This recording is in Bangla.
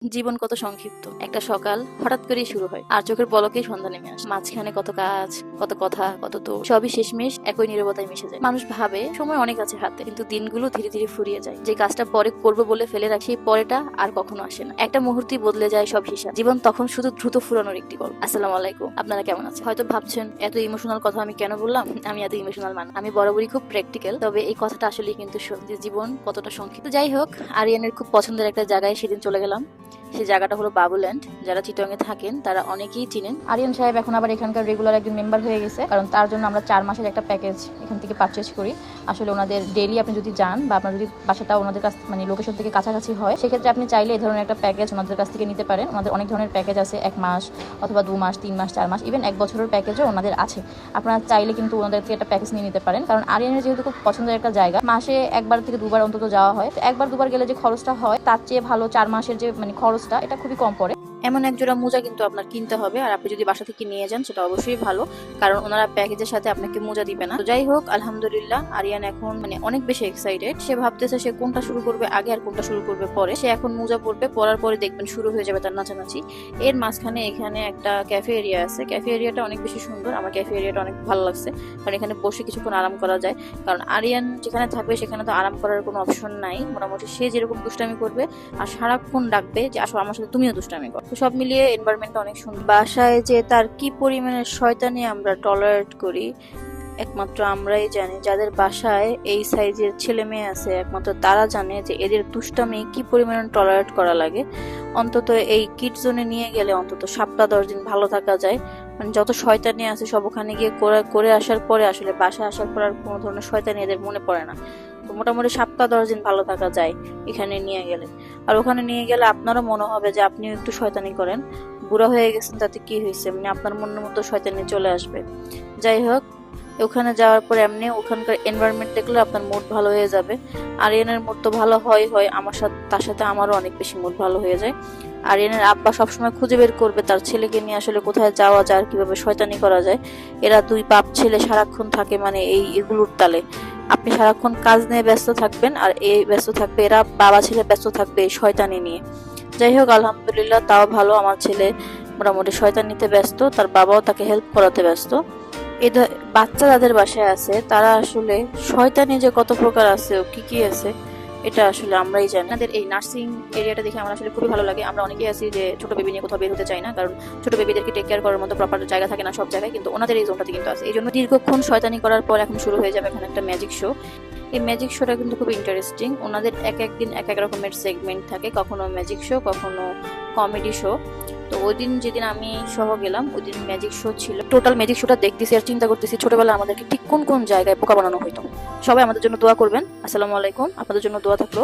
জীবন কত সংক্ষিপ্ত। একটা সকাল হঠাৎ করেই শুরু হয় আর চোখের পলকেই সন্ধ্যা নেমে আসে। মাঝখানে কত কাজ, কত কথা, কত তো সবই শেষমেশ একই নীরবতায় মিশে যায়। মানুষ ভাবে সময় অনেক আছে হাতে, কিন্তু দিনগুলো ধীরে ধীরে ফুরিয়ে যায়। যে কাজটা পরে করবো বলে ফেলে রাখি, সেই পরেটা আর কখনো আসে না। একটা মুহূর্তেই বদলে যায় সব হিসাব। জীবন তখন শুধু দ্রুত ফুরানোর একটি গল্প। আসসালামু আলাইকুম, আপনারা কেমন আছেন? হয়তো ভাবছেন এত ইমোশনাল কথা আমি কেন বললাম। আমি এত ইমোশনাল আমি বরাবরই খুব প্র্যাকটিক্যাল, তবে এই কথাটা আসলে কিন্তু সত্যি। জীবন কতটা সংক্ষিপ্ত। যাই হোক, আরিয়ানের খুব পছন্দের একটা জায়গায় সেদিন চলে গেলাম। সেই জায়গাটা হলো বাবুল্যান্ড। যারা চিটংয়ে থাকেন তারা অনেকেই চিনেন। আরিয়ান সাহেব এখন আবার এখানকার রেগুলার একজন মেম্বার হয়ে গেছে, কারণ তার জন্য আমরা 4 মাসের একটা প্যাকেজ এখান থেকে পারচেজ করি। আসলে ওনাদের ডেইলি আপনি যদি যান বা আপনার যদি বাসাটা ওনাদের কাছ মানে লোকেশন থেকে কাছাকাছি হয়, সেক্ষেত্রে আপনি চাইলে এই ধরনের একটা প্যাকেজ ওনাদের কাছ থেকে নিতে পারেন। ওনাদের অনেক ধরনের প্যাকেজ আছে, 1 মাস অথবা 2 মাস, 3 মাস, 4 মাস, ইভেন 1 বছরের প্যাকেজও ওনাদের আছে। আপনারা চাইলে কিন্তু ওনাদের থেকে একটা প্যাকেজ নিয়ে নিতে পারেন, কারণ আরিয়ানের যেহেতু খুব পছন্দের একটা জায়গা, মাসে 1বার থেকে 2বার অন্তত যাওয়া হয়। তো 1বার 2বার গেলে যে খরচটা হয় তার চেয়ে ভালো 4 মাসের যে খরচটা, এটা খুবই কম পড়ে। এমন এক জোড়া মোজা কিন্তু আপনার কিনতে হবে, আর আপনি যদি বাসা থেকে নিয়ে যান সেটা অবশ্যই ভালো, কারণ ওনারা প্যাকেজের সাথে আপনাকে মোজা দিবে না। তো যাই হোক, আলহামদুলিল্লাহ আরিয়ান এখন অনেক বেশি এক্সাইটেড। সে ভাবতেছে সে কোনটা শুরু করবে আগে আর কোনটা শুরু করবে পরে। সে এখন মোজা পরবে, পরার পরে দেখবেন শুরু হয়ে যাবে তার নাচানাচি। এর মাঝখানে এখানে একটা ক্যাফে এরিয়া আছে। ক্যাফে এরিয়াটা অনেক বেশি সুন্দর, আমার ক্যাফে এরিয়াটা অনেক ভালো লাগছে, কারণ এখানে বসে কিছুক্ষণ আরাম করা যায়। কারণ আরিয়ান যেখানে থাকবে সেখানে তো আরাম করার কোনো অপশন নাই। মোটামুটি সে যেরকম দুষ্টামি করবে আর সারাক্ষণ ডাকবে যে আসো আমার সাথে তুমিও দুষ্টামি করো। তো সব মিলিয়ে এনভায়রনমেন্টটা অনেক সুন্দর। বাসায় যে তার কি পরিমাণের শয়তানি আমরা টলারেট করি একমাত্র আমরাই জানি। যাদের বাসায় এই সাইজের ছেলে মেয়ে আছে একমাত্র তারা জানে যে এদের দুষ্টামি কি পরিমাণে টলারেট করা লাগে। অন্তত এই কিড জোনে নিয়ে গেলে অন্তত 7-10 দিন ভালো থাকা যায়। মানে যত শয়তানি আছে সব ওখানে গিয়ে করে আসার পরে আসলে বাসায় আসার পর আর কোনো ধরনের শয়তানি এদের মনে পড়ে না। তো মোটামুটি 7-10 দিন ভালো থাকা যায় এখানে নিয়ে গেলে। আর ওখানে নিয়ে গেলে আপনারও মনে হবে যে আপনিও একটু শয়তানি করেন। বুড়া হয়ে গেছেন তাতে কি হয়েছে, মানে আপনার মনের মতো শয়তানি চলে আসবে। যাই হোক, ওখানে যাওয়ার পর এমনি ওখানকার এনভায়রনমেন্ট দেখলে আপনার মুড ভালো হয়ে যাবে। আরিয়ানের মুড তো ভালো হয়, আমার সাথে তার সাথে আমারও অনেক বেশি মুড ভালো হয়ে যায়। আরিয়ানের আব্বা সবসময় খুঁজে বের করবে তার ছেলেকে নিয়ে আসলে কোথায় যাওয়া যায়, কিভাবে শয়তানি করা যায়। এরা 2 বাপ ছেলে সারাক্ষণ থাকে মানে এগুলোর তালে। আপনি সারাক্ষণ কাজ নিয়ে ব্যস্ত থাকবেন আর ব্যস্ত থাকবে, এরা বাবা ছেলে ব্যস্ত থাকবে এই শয়তানি নিয়ে। যাই হোক, আলহামদুলিল্লাহ তাও ভালো, আমার ছেলে মোটামুটি শয়তানিতে ব্যস্ত, তার বাবাও তাকে হেল্প করাতে ব্যস্ত। বাচ্চা যাদের বাসায় আছে তারা আসলে শয়তানি যে কত প্রকার আছে ও কি আছে এটা আসলে আমরাই জানি। আমাদের এই নার্সিং এরিয়াটা দেখে আমার আসলে খুবই ভালো লাগে। আমরা অনেকেই আছি যে ছোট বেবি নিয়ে কোথাও বের হতে চাই না, কারণ ছোট বেবিদেরকে টেক কেয়ার করার মতো প্রপার জায়গা থাকে না সব জায়গায়, কিন্তু ওনাদের এই জোনটাতে কিন্তু আছে। এই জন্য দীর্ঘক্ষণ শয়তানি করার পর এখন শুরু হয়ে যাবে এখানে একটা ম্যাজিক শো। এই ম্যাজিক শোটা কিন্তু খুব ইন্টারেস্টিং। ওনাদের এক দিন এক রকমের সেগমেন্ট থাকে, কখনো ম্যাজিক শো, কখনো কমেডি শো। তো ওই দিন যেদিন আমি সহ গেলাম ওই দিন ম্যাজিক শো ছিল। টোটাল ম্যাজিক শোটা দেখতেছি আর চিন্তা করতেছি ছোটবেলায় আমাদেরকে ঠিক কোন কোন জায়গায় বোকা বানানো হইতো। সবাই আমাদের জন্য দোয়া করবেন। আসসালামু আলাইকুম, আপনাদের জন্য দোয়া থাকলো।